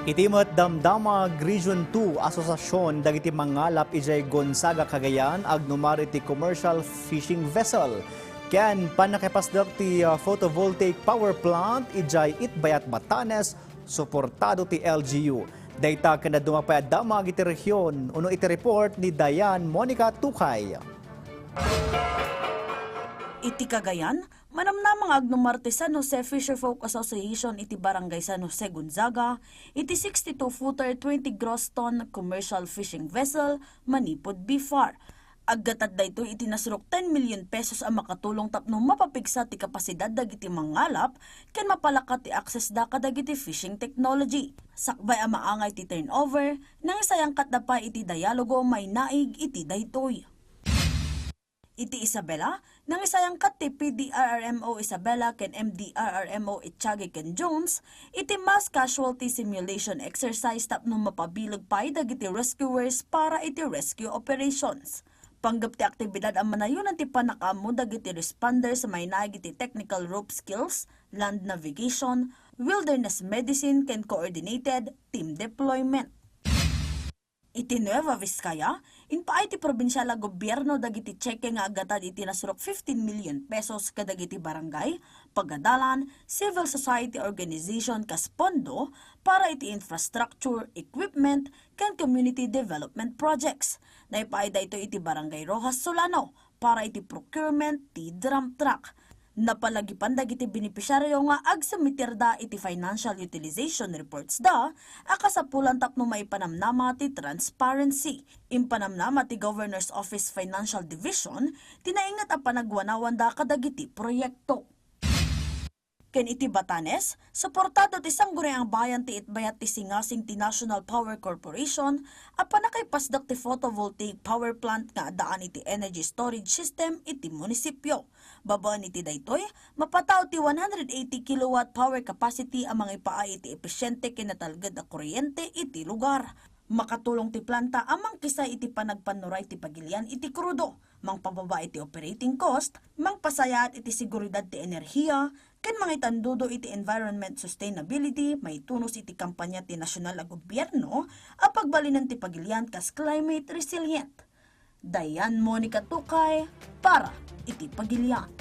Itimot Damdamag Region 2 Asosasyon dagiti mangalap ijay Gonzaga Cagayan ag numari ti commercial fishing vessel. Ken panakipasdak ti photovoltaic power plant ijay Itbayat Batanes suportado ti LGU. Dayta ken dumapay damag iti rehiyon uno iti report ni Dayan Monica Tukay. Iti Cagayan, manamnamang agnumarte San Jose Fisherfolk Association iti Barangay San Jose Gonzaga, iti 62-footer 20 gross ton commercial fishing vessel manipod BFAR. Aggatad dayto iti nasurok 10 million pesos ang makatulong tapno mapapigsa ti kapasidad dagiti mangalap ken mapalakat ti access da kadagiti fishing technology. Sakbay ang maangay ti turnover nang isayang katdapa iti dialogo may naig iti daytoy. Iti Isabela, nang isayang kat ti PDRRMO Isabela ken MDRRMO Itchagi ken Jones, iti mass casualty simulation exercise tapno mapabilag pay dagiti rescuers para iti rescue operations. Panggap ti aktibidad ang manayunan ti panakamu dagiti responders sa may naig iti technical rope skills, land navigation, wilderness medicine ken coordinated team deployment. Iti Nueva Vizcaya, inpaay ti probinsyala gobyerno dagiti cheque nga agatad iti nasurok 15 million pesos kadagiti barangay, pagadalan, civil society organization kas pondo para iti infrastructure, equipment, ken community development projects. Naipaay dayto iti barangay Rojas Solano para iti procurement ti drum truck. Napalagipan dagiti benepisyaryo nga agsamitirda iti financial utilization reports da, akasapulan tapno maipanamnama ti transparency. Impanamnama ti Governor's Office Financial Division, tinaingat ang panagwanawan da kadagiti proyekto. Ken iti Batanes, suportado ti sangguniang bayan ti Itbayat ti singasing ti National Power Corporation a panakaypasdak ti photovoltaic power plant nga daan iti energy storage system iti munisipyo. Babaan iti daytoy, mapataw ti 180 kilowatt power capacity ang mga ipaay iti epesyente kinatalgad a kuryente iti lugar. Makatulong ti planta amang kisay iti panagpanuray ti pagilian iti krudo, mangpababa iti operating cost, mangpasayat iti seguridad ti enerhiya, ken mga itandudo iti environment sustainability, may tunos iti kampanya ti nasyonal a gobyerno a pagbalinan ti pagilian kas climate resilient. Dayan Monica Tukay para iti pagilian.